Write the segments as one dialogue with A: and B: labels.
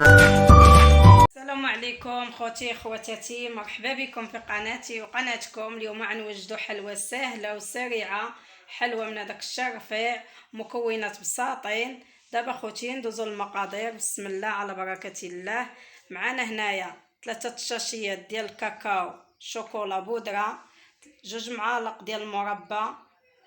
A: السلام عليكم خوتي خواتاتي، مرحبا بكم في قناتي وقناتكم. اليوم غنوجدوا حلوى سهله وسريعه، حلوى من هذاك الشرفيع، مكونات بساطين. دابا خوتي ندوزو المقادير. بسم الله على بركه الله. معنا هنايا 3 شاشيات ديال الكاكاو شوكولا بودره، 2 معالق ديال المربى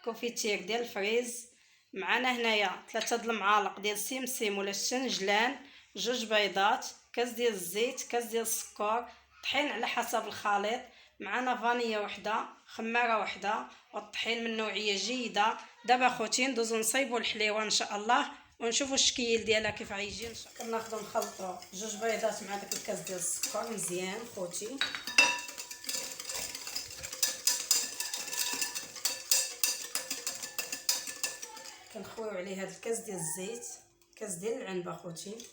A: كوفيتير ديال الفريز. معنا هنايا 3 المعالق ديال السمسم ولا الشنجلان، 2 بيضات، كاس ديال الزيت، كاس ديال السكر، طحين على حسب الخليط. معنا فانية وحده، خماره وحده، والطحين من نوعيه جيده. دابا خوتي ندوزو نصايبوا الحليوه ان شاء الله ونشوفوا الشكل ديالها كيف غيجي. كناخذوا نخلطوا 2 بيضات مع داك الكاس ديال السكر مزيان خوتي. كنخويو عليه هذا الكاس ديال الزيت، كاس ديال العنبه خوتي،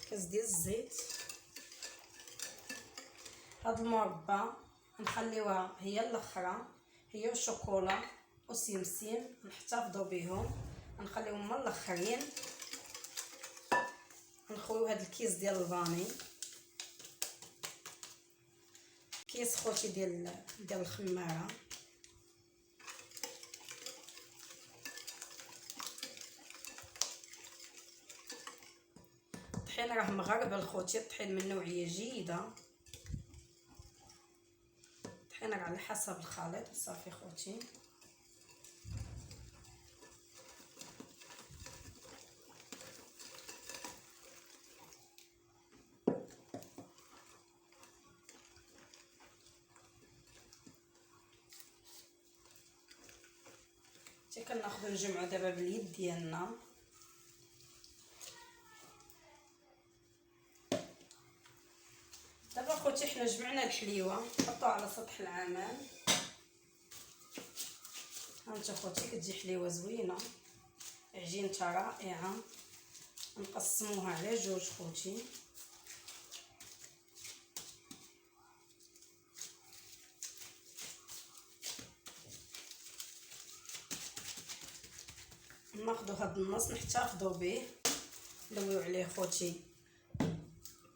A: كاس ديال الزيت. هاد المربى نخليوها هي الاخرى، هي الشوكولا والسمسم نحتفظوا بهم، نخليهم من الاخرين. نخويو هاد الكيس ديال الفاني، كيس خوتي ديال الخماره. الطحين راه مغربل خوتي، الطحين من نوعيه جيده، الطحين راه على حسب الخليط. صافي خوتي، كناخذوا نجمعوا دابا باليد ديالنا. دابا خوتي حنا جمعنا الحليوه، نحطوها على سطح العمل. هانتا خوتي كتجي حليوه زوينه، عجينتها رائعه. نقسموها على 2 خوتي. ناخذوا هذا النص نحتفظوا به، نلويو عليه خوتي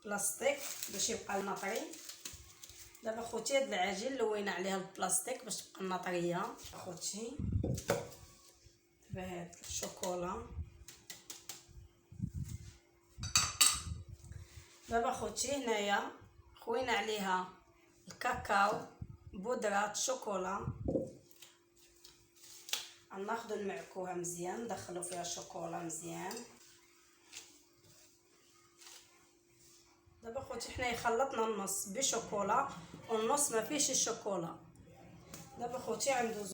A: بلاستيك باش يبقى لنا طري. دابا خوتي هاد العجين لوينا عليها البلاستيك باش تبقى لنا طريه خوتي. دابا هاد الشوكولا، دابا خوتي هنايا خوينا عليها الكاكاو بودره شوكولا. غناخذوا المعكوها مزيان، ندخلوا فيها الشوكولا مزيان. دابا خوتي حنايا خلطنا النص بشوكولا والنص ما فيش الشوكولا. دابا خوتي غندوزو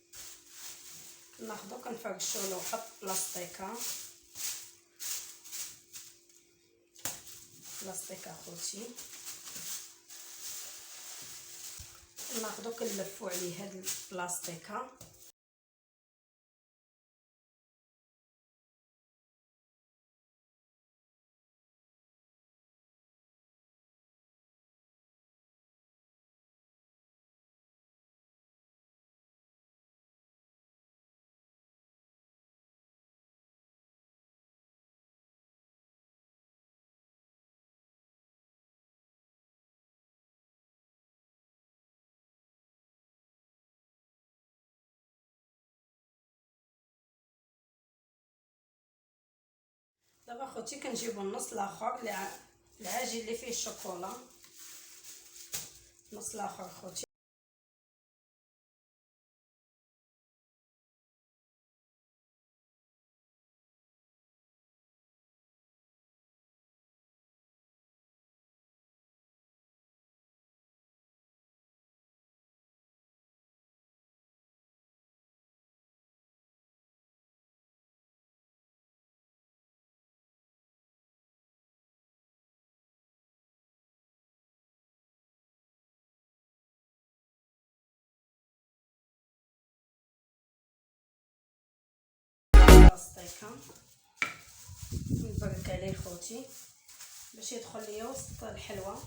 A: ناخذو كنفرشوا له واحد بلاستيكه خوتي. ناخذو كنلفوا عليه هاد البلاستيكه. دابا خوتي كنجيبو النص الاخر العجين اللي فيه الشوكولا، النص الاخر خوتي. بلاستيكه نبرك عليه خوتي باش يدخل ليا وسط الحلوه.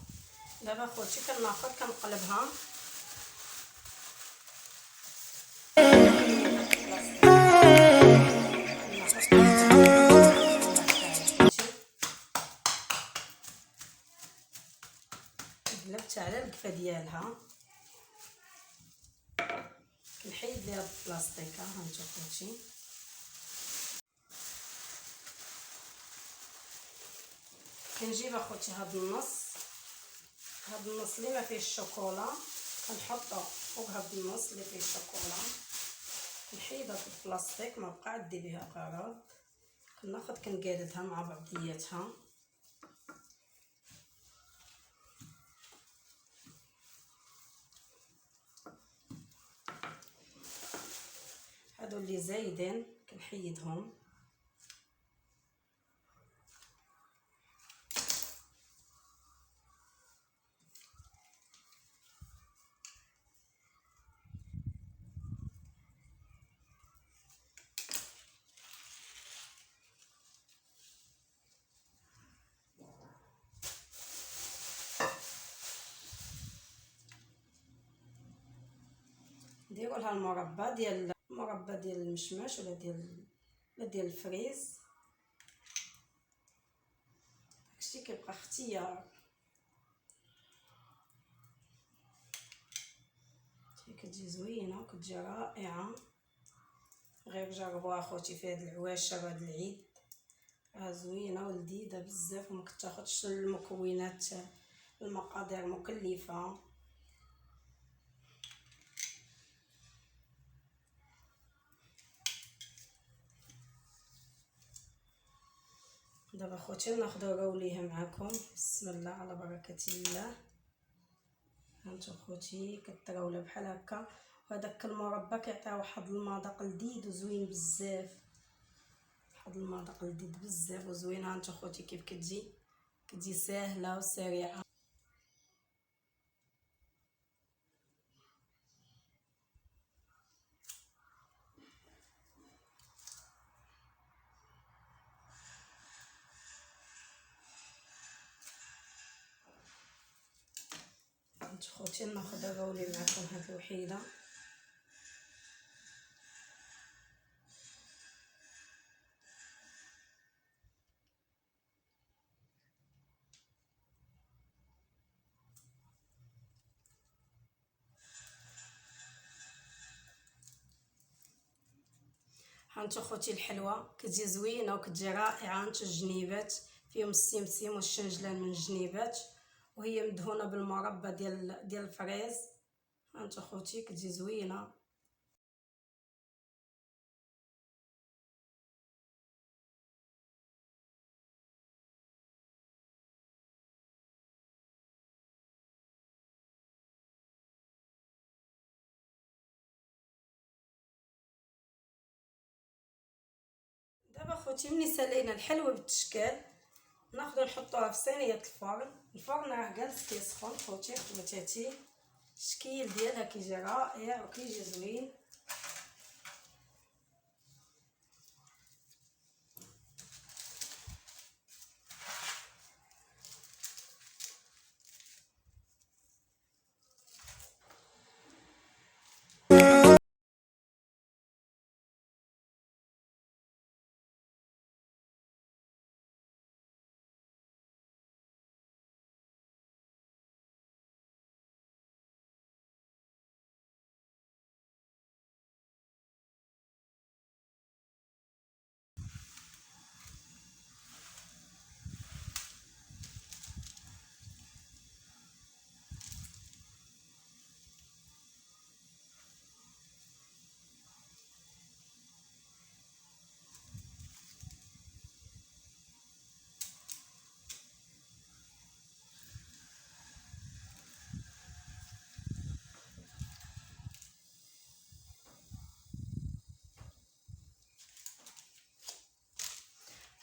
A: دابا خوتي كناخذ كنقلبها. قلبتها على القفه ديالها، كنحيد ليها البلاستيكه. ها انتو خوتي كنجيب اخوتي هاد النص اللي ما فيه الشوكولا كنحطو فوق هاد النص اللي فيه الشوكولا، كنحيد هاد البلاستيك ما بقى عندي بها غرض، كناخد كنقادها مع بعضياتها. هادو اللي زايدين كنحيدهم. نديرو لها المربى ديال المشماش ولا ديال الفريز، داكشي كيبقى اختيار. كتجي زوينه وكتجي رائعه، غير جربوها اخوتي في هاد العواشر هاد العيد، راه زوينه ولذيذه بزاف وما كتاخذش المكونات المقادير مكلفه. دابا اخوتي ناخذ روليه معكم. بسم الله على بركه الله. هانتو خوتي كتراوله بحال هكا، وهداك المربى كيعطيها واحد المذاق لذيذ وزوين بزاف، واحد المذاق لذيذ بزاف وزوين. هانتو خوتي كيف كتجي ساهله وسريعه. هانتو خوتي ناخذ الرولي معكم هاد الوحيده. هانتو خوتي الحلوه كتجي زوينه وكتجي رائعه. هانتو الجنيبات فيهم السمسم والشنجلان من الجنيبات، وهي مدهونه بالمربى ديال الفريز. هانتو خوتي كتجي زوينه. دابا خوتي ملي سالينا الحلوه بالتشكال ناخذ نحطوها في صينيه الفرن راه جالس كيسخن خوتي خواتاتي. الشكل ديالها كيجي رائع وكيجي زوين.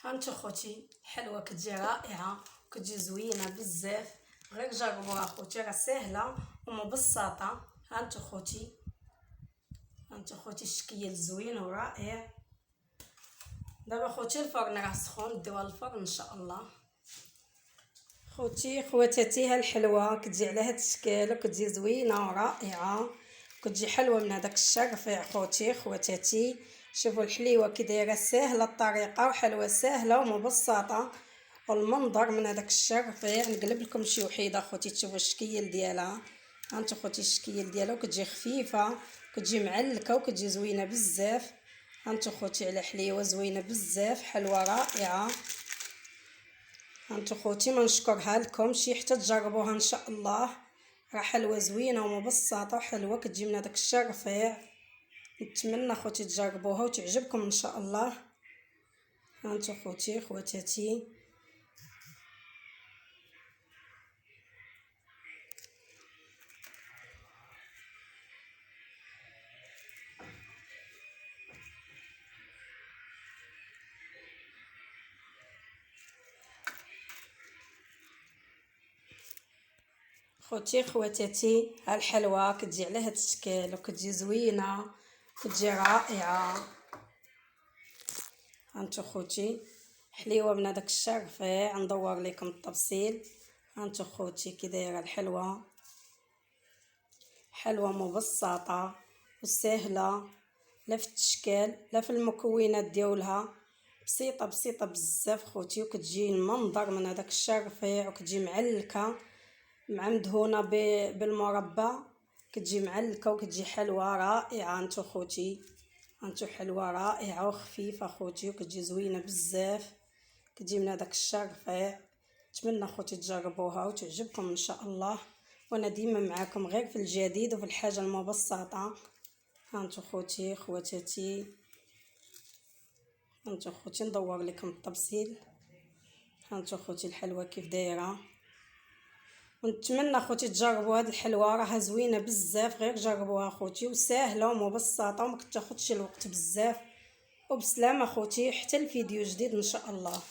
A: هانتو خوتي الحلوه كتجي رائعه وكتجي زوينه بزاف، غير جربوها خوتي راه ساهله ومبسطه. هانتو خوتي الشكل زوين ورائع. دابا خوتي الفرن راه سخون، نديوها للفرن ان شاء الله. خوتي خواتاتي ها الحلوه كتجي على هاد الشكل وكتجي زوينه ورائعه، كتجي حلوه من هذاك الشرفيع. خوتي خواتاتي شوفوا الحليوه كي دايره ساهله الطريقه وحلوه ساهله ومبسطه والمنظر من هذاك الشرفيع. نقلب لكم شي وحيده اخوتي تشوفوا الشكل ديالها. هانتو اخوتي الشكل ديالها، وكتجي خفيفه كتجي معلكه وكتجي زوينه بزاف. هانتو اخوتي على حليوه زوينه بزاف، حلوه رائعه. هانتو اخوتي ما نشكرها لكم شي حتى تجربوها ان شاء الله. راه حلوه زوينه ومبسطه وحلوه كتجي من هذاك الشرفيع. نتمنى اخوتي تجربوها وتعجبكم ان شاء الله. هانتو اخوتي خواتاتي خواتاتي ها الحلوه كتجي على هاد الشكل وكتجي زوينه كتجي رائعه. هانتو خوتي حليوه من هذاك الشرفيع. ندور لكم التفصيل. هانتو خوتي كي دايره الحلوه، حلوه مبسطه وسهله، لا في التشكال لا في المكونات ديالها، بسيطه بسيطه بزاف خوتي. وكتجي المنظر من هذاك الشرفيع وكتجي معلكه مع مدهونه بالمربى، كتجي معلكه وكتجي حلوه رائعه. انتو خوتي هانتو حلوه رائعه وخفيفه خوتي وكتجي زوينه بزاف، كتجي من هذاك الشرفيع. نتمنى خوتي تجربوها وتعجبكم ان شاء الله. وانا ديما معاكم غير في الجديد وفي الحاجه المبسطه. هانتو خواتاتي هانتو خوتي ندور لكم التفصيل. هانتو خوتي الحلوه كيف دايره. ونتمنى خوتي تجربوا هاد الحلوه، راها زوينه بزاف. غير جربوها خوتي وسهله ومبسطه وما كتاخذش الوقت بزاف. وبسلامه خوتي حتى الفيديو جديد ان شاء الله.